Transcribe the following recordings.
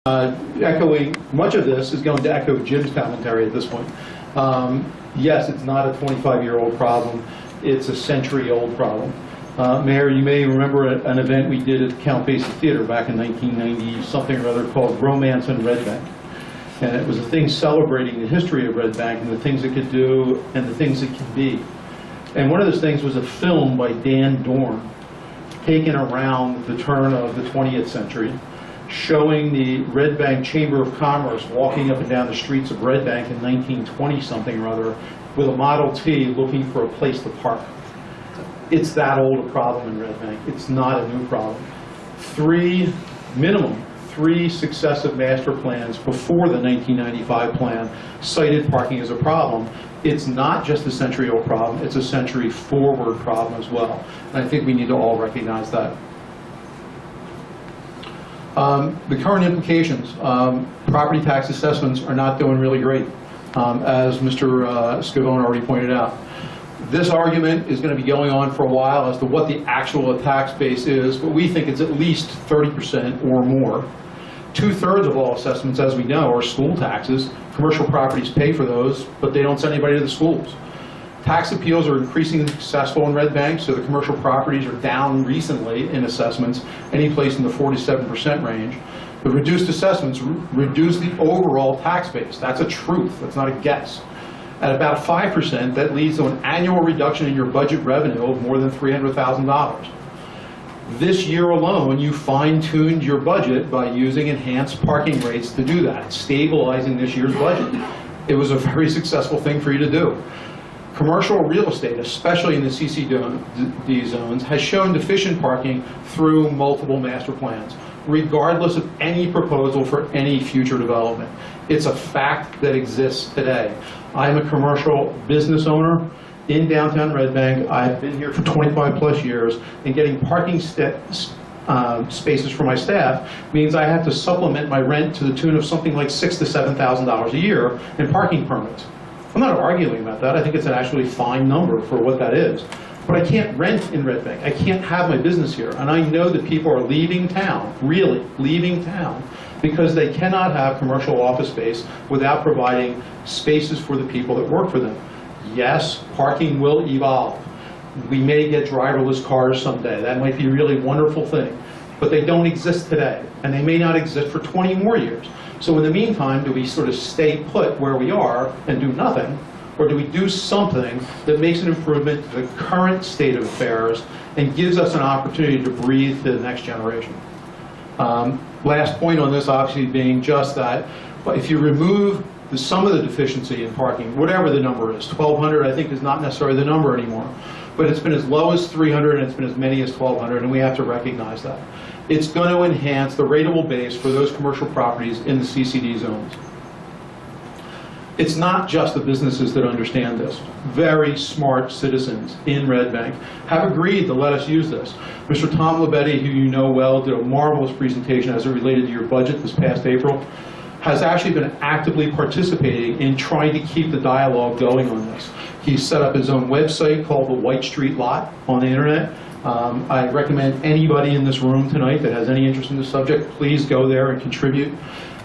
Echoing, much of this is going to echo Jim's commentary at this point. Yes, it's not a 25-year-old problem. It's a century-old problem. Mayor, you may remember an event we did at Count Basie Theater back in 1990-something or other called Romance in Red Bank. And it was a thing celebrating the history of Red Bank and the things it could do and the things it can be. And one of those things was a film by Dan Dorn, taken around the turn of the 20th century, showing the Red Bank Chamber of Commerce walking up and down the streets of Red Bank in 1920-something or other with a Model T looking for a place to park. It's that old a problem in Red Bank. It's not a new problem. Minimum three successive master plans before the 1995 plan cited parking as a problem. It's not just a century-old problem, it's a century-forward problem as well. And I think we need to all recognize that. The current implications, property tax assessments are not doing really great, as Mr. Scavone already pointed out. This argument is going to be going on for a while as to what the actual tax base is, but we think it's at least 30% or more. 2/3 of all assessments, as we know, are school taxes. Commercial properties pay for those, but they don't send anybody to the schools. Tax appeals are increasingly successful in Red Bank, so the commercial properties are down recently in assessments, any place in the 47% range. The reduced assessments reduce the overall tax base. That's a truth. That's not a guess. At about 5%, that leads to an annual reduction in your budget revenue of more than $300,000. This year alone, you fine-tuned your budget by using enhanced parking rates to do that, stabilizing this year's budget. It was a very successful thing for you to do. Commercial real estate, especially in the CCD zones, has shown deficient parking through multiple master plans, regardless of any proposal for any future development. It's a fact that exists today. I'm a commercial business owner in downtown Red Bank. I've been here for 25 plus years, and getting parking spaces for my staff means I have to supplement my rent to the tune of something like $6,000 to $7,000 a year in parking permits. I'm not arguing about that. I think it's an actually fine number for what that is. But I can't rent in Red Bank. I can't have my business here. And I know that people are leaving town, really leaving town, because they cannot have commercial office space without providing spaces for the people that work for them. Yes, parking will evolve. We may get driverless cars someday. That might be a really wonderful thing. But they don't exist today. And they may not exist for 20 more years. So in the meantime, do we sort of stay put where we are and do nothing? Or do we do something that makes an improvement to the current state of affairs and gives us an opportunity to breathe to the next generation? Last point on this obviously being just that, but if you remove some of the deficiency in parking, whatever the number is, 1,200 I think is not necessarily the number anymore, but it's been as low as 300 and it's been as many as 1,200, and we have to recognize that. It's going to enhance the rateable base for those commercial properties in the CCD zones. It's not just the businesses that understand this. Very smart citizens in Red Bank have agreed to let us use this. Mr. Tom Labetti, who you know well, did a marvelous presentation as it related to your budget this past April, has actually been actively participating in trying to keep the dialogue going on this. He's set up his own website called the White Street Lot on the internet. I recommend anybody in this room tonight that has any interest in this subject, please go there and contribute.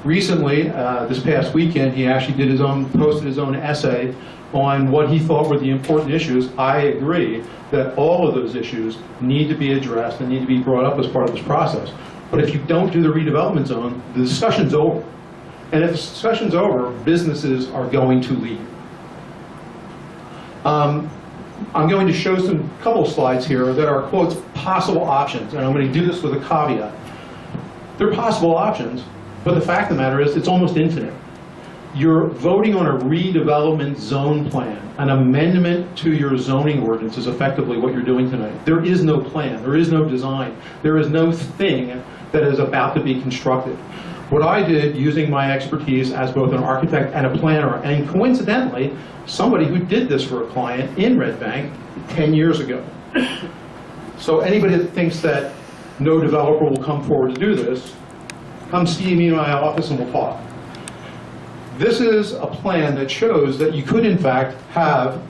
Recently, this past weekend, he actually posted his own essay on what he thought were the important issues. I agree that all of those issues need to be addressed and need to be brought up as part of this process. But if you don't do the redevelopment zone, the discussion's over. And if the discussion's over, businesses are going to leave. I'm going to show some couple of slides here that are, quotes, possible options. And I'm going to do this with a caveat. They're possible options, but the fact of the matter is it's almost infinite. You're voting on a redevelopment zone plan. An amendment to your zoning ordinance is effectively what you're doing tonight. There is no plan. There is no design. There is no thing that is about to be constructed. What I did, using my expertise as both an architect and a planner, and coincidentally, somebody who did this for a client in Red Bank 10 years ago. So anybody that thinks that no developer will come forward to do this, come see me in my office and we'll talk. This is a plan that shows that you could, in fact, have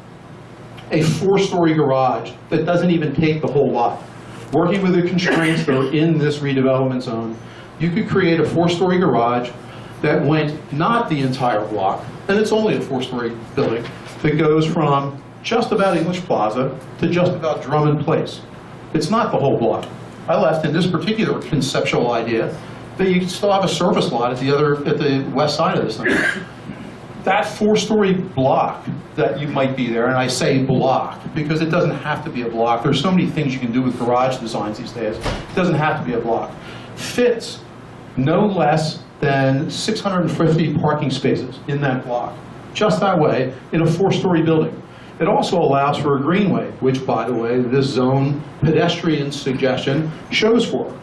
a 4-story garage that doesn't even take the whole lot. Working with the constraints that are in this redevelopment zone, you could create a 4-story garage that went not the entire block, and it's only a 4-story building, that goes from just about English Plaza to just about Drummond Place. It's not the whole block. I left in this particular conceptual idea that you can still have a surface lot at the west side of this thing. That 4-story block that you might be there, and I say block because it doesn't have to be a block. There's so many things you can do with garage designs these days. It doesn't have to be a block. Fits no less than 650 parking spaces in that block, just that way, in a 4-story building. It also allows for a greenway, which, by the way, this zone pedestrian suggestion shows for.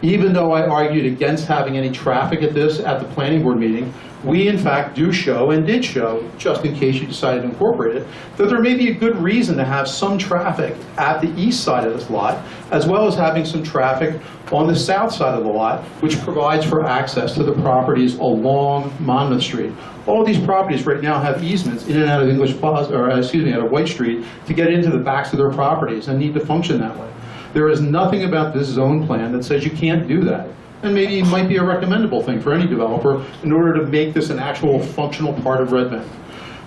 Even though I argued against having any traffic at the planning board meeting, we in fact do show, and did show, just in case you decided to incorporate it, that there may be a good reason to have some traffic at the east side of this lot, as well as having some traffic on the south side of the lot, which provides for access to the properties along Monmouth Street. All these properties right now have easements in and out of English Plaza, or excuse me, out of White Street, to get into the backs of their properties and need to function that way. There is nothing about this zone plan that says you can't do that. And maybe it might be a recommendable thing for any developer in order to make this an actual functional part of Red Bank.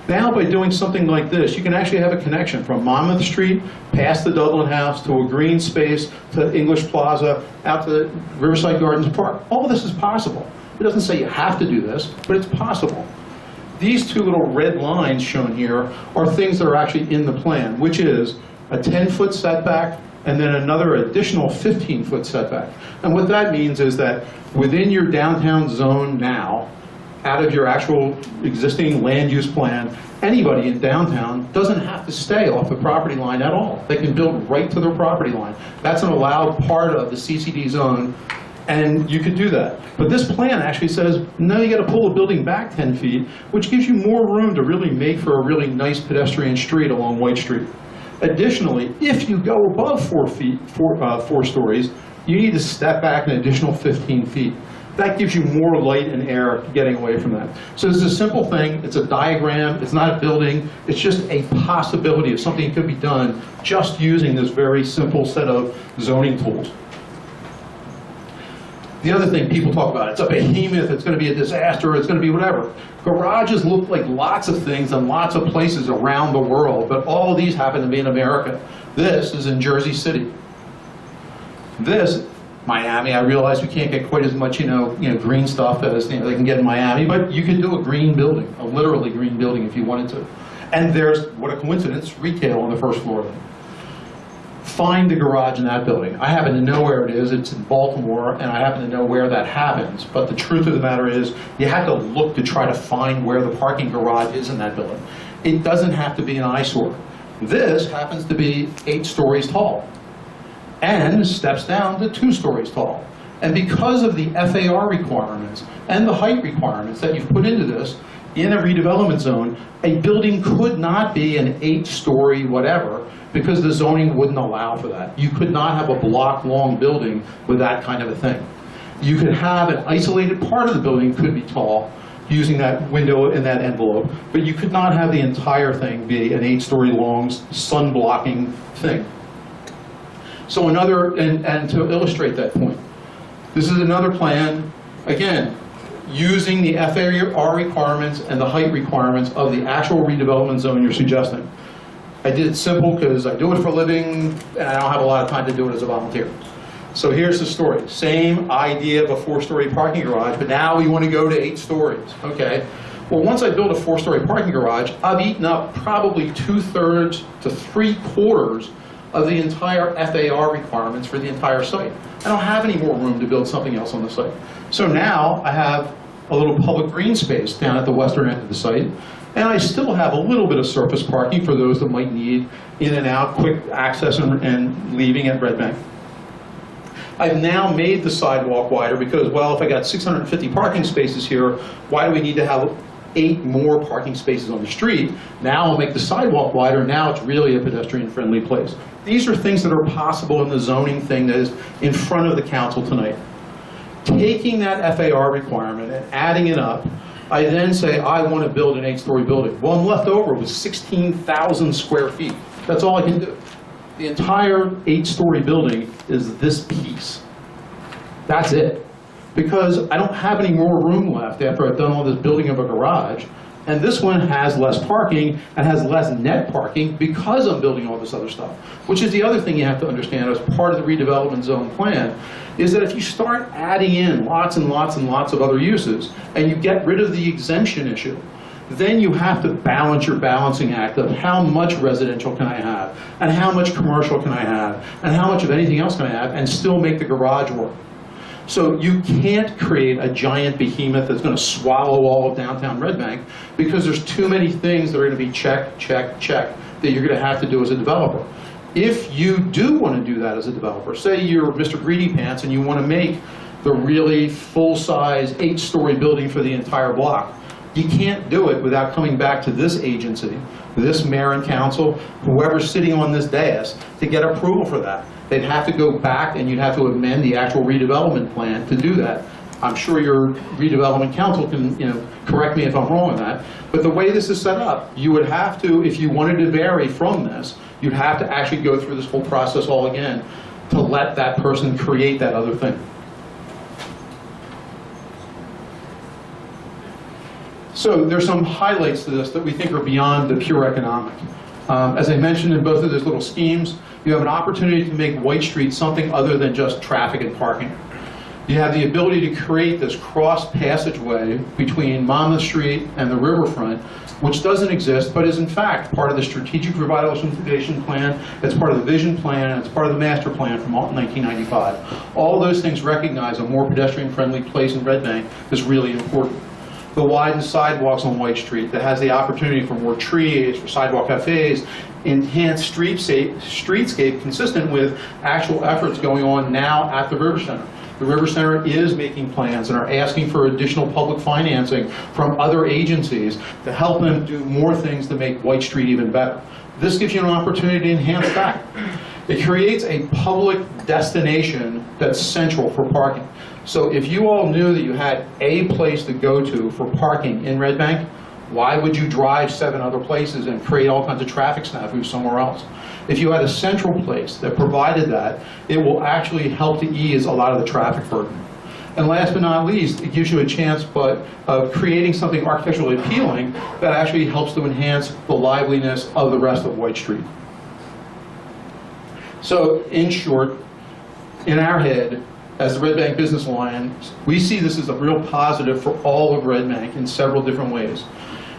Now, by doing something like this, you can actually have a connection from Monmouth Street, past the Dublin House, to a green space, to English Plaza, out to Riverside Gardens Park. All this is possible. It doesn't say you have to do this, but it's possible. These two little red lines shown here are things that are actually in the plan, which is a 10-foot setback, and then another additional 15-foot setback. And what that means is that within your downtown zone now, out of your actual existing land use plan, anybody in downtown doesn't have to stay off the property line at all. They can build right to their property line. That's an allowed part of the CCD zone, and you could do that. But this plan actually says, no, you got to pull the building back 10 feet, which gives you more room to really make for a really nice pedestrian street along White Street. Additionally, if you go above 4 stories, you need to step back an additional 15 feet. That gives you more light and air getting away from that. So it's a simple thing. It's a diagram. It's not a building. It's just a possibility of something that could be done just using this very simple set of zoning tools. The other thing people talk about, it's a behemoth, it's going to be a disaster, it's going to be whatever. Garages look like lots of things in lots of places around the world, but all of these happen to be in America. This is in Jersey City. This, Miami, I realize we can't get quite as much, green stuff as they can get in Miami, but you could do a green building, a literally green building if you wanted to. And there's, what a coincidence, retail on the first floor. Find the garage in that building. I happen to know where it is. It's in Baltimore, and I happen to know where that happens. But the truth of the matter is, you have to look to try to find where the parking garage is in that building. It doesn't have to be an eyesore. This happens to be 8 stories tall and steps down to 2 stories tall. And because of the FAR requirements and the height requirements that you've put into this, in a redevelopment zone, a building could not be an 8-story whatever, because the zoning wouldn't allow for that. You could not have a block-long building with that kind of a thing. You could have an isolated part of the building could be tall, using that window in that envelope, but you could not have the entire thing be an 8-story long, sun-blocking thing. So another, and to illustrate that point, this is another plan, again, using the FAR requirements and the height requirements of the actual redevelopment zone you're suggesting. I did it simple because I do it for a living and I don't have a lot of time to do it as a volunteer. So here's the story. Same idea of a 4-story parking garage, but now we want to go to 8 stories. Okay. Well, once I build a 4-story parking garage, I've eaten up probably 2/3 to 3/4 of the entire FAR requirements for the entire site. I don't have any more room to build something else on the site. So now I have a little public green space down at the western end of the site, and I still have a little bit of surface parking for those that might need in and out, quick access and leaving at Red Bank. I've now made the sidewalk wider because, well, if I got 650 parking spaces here, why do we need to have 8 more parking spaces on the street? Now I'll make the sidewalk wider. Now it's really a pedestrian-friendly place. These are things that are possible in the zoning thing that is in front of the council tonight. Taking that FAR requirement and adding it up, I then say, I want to build an 8-story building. Well, I'm left over with 16,000 square feet. That's all I can do. The entire 8-story building is this piece. That's it. because I don't have any more room left after I've done all this building of a garage. And this one has less parking and has less net parking because I'm building all this other stuff. Which is the other thing you have to understand as part of the redevelopment zone plan, is that if you start adding in lots and lots and lots of other uses, and you get rid of the exemption issue, then you have to balance your balancing act of how much residential can I have, and how much commercial can I have, and how much of anything else can I have, and still make the garage work. So you can't create a giant behemoth that's going to swallow all of downtown Red Bank, because there's too many things that are going to be check, check, check that you're going to have to do as a developer. If you do want to do that as a developer, say you're Mr. Greedy Pants and you want to make the really full-size 8-story building for the entire block, you can't do it without coming back to this agency, this mayor and council, whoever's sitting on this dais, to get approval for that. They'd have to go back and you'd have to amend the actual redevelopment plan to do that. I'm sure your redevelopment council can, correct me if I'm wrong on that. But the way this is set up, you would have to, if you wanted to vary from this, you'd have to actually go through this whole process all again to let that person create that other thing. So there's some highlights to this that we think are beyond the pure economic. As I mentioned in both of those little schemes, you have an opportunity to make White Street something other than just traffic and parking. You have the ability to create this cross passageway between Monmouth Street and the riverfront, which doesn't exist, but is in fact part of the Strategic Revitalization Plan, it's part of the Vision Plan, and it's part of the Master Plan from 1995. All those things recognize a more pedestrian-friendly place in Red Bank is really important. The widened sidewalks on White Street that has the opportunity for more trees, for sidewalk cafes, enhanced streetscape consistent with actual efforts going on now at the River Center. The River Center is making plans and are asking for additional public financing from other agencies to help them do more things to make White Street even better. This gives you an opportunity to enhance that. It creates a public destination that's central for parking. So if you all knew that you had a place to go to for parking in Red Bank, why would you drive 7 other places and create all kinds of traffic snafus somewhere else? If you had a central place that provided that, it will actually help to ease a lot of the traffic burden. And last but not least, it gives you a chance of creating something architecturally appealing that actually helps to enhance the liveliness of the rest of White Street. So in short, in our head, as the Red Bank Business Alliance, we see this as a real positive for all of Red Bank in several different ways.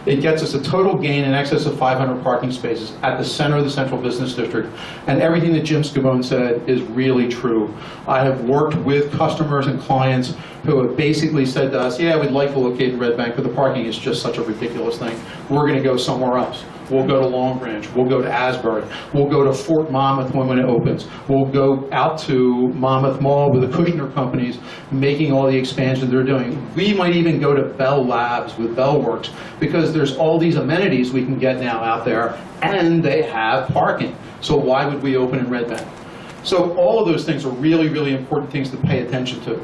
It gets us a total gain in excess of 500 parking spaces at the center of the Central Business District. And everything that Jim Scavone said is really true. I have worked with customers and clients who have basically said to us, yeah, we'd like to locate in Red Bank, but the parking is just such a ridiculous thing. We're going to go somewhere else. We'll go to Long Branch. We'll go to Asbury. We'll go to Fort Monmouth when it opens. We'll go out to Monmouth Mall with the Kushner companies making all the expansions they're doing. We might even go to Bell Labs with Bellworks because there's all these amenities we can get now out there, and they have parking. So why would we open in Red Bank? So all of those things are really, really important things to pay attention to.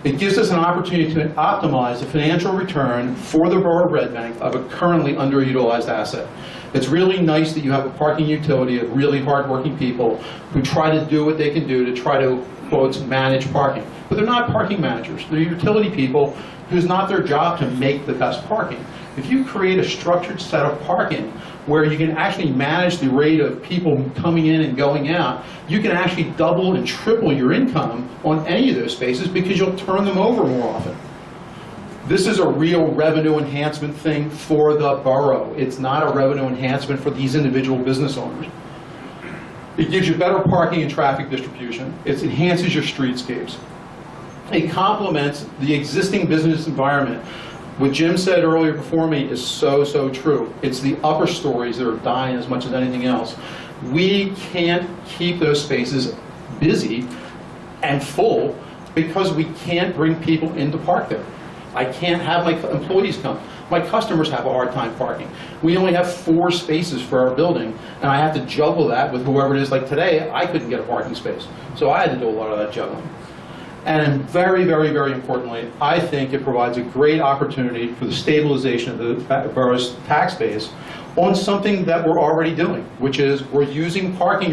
It gives us an opportunity to optimize the financial return for the borough of Red Bank of a currently underutilized asset. It's really nice that you have a parking utility of really hardworking people who try to do what they can do to try to, quotes, manage parking. But they're not parking managers. They're utility people whose not their job to make the best parking. If you create a structured set of parking where you can actually manage the rate of people coming in and going out, you can actually double and triple your income on any of those spaces because you'll turn them over more often. This is a real revenue enhancement thing for the borough. It's not a revenue enhancement for these individual business owners. It gives you better parking and traffic distribution. It enhances your streetscapes. It complements the existing business environment. What Jim said earlier before me is so, so true. It's the upper stories that are dying as much as anything else. We can't keep those spaces busy and full because we can't bring people in to park there. I can't have my employees come. My customers have a hard time parking. We only have 4 spaces for our building, and I have to juggle that with whoever it is. Like today, I couldn't get a parking space, so I had to do a lot of that juggling. And very, very, very importantly, I think it provides a great opportunity for the stabilization of the borough's tax base on something that we're already doing, which is we're using parking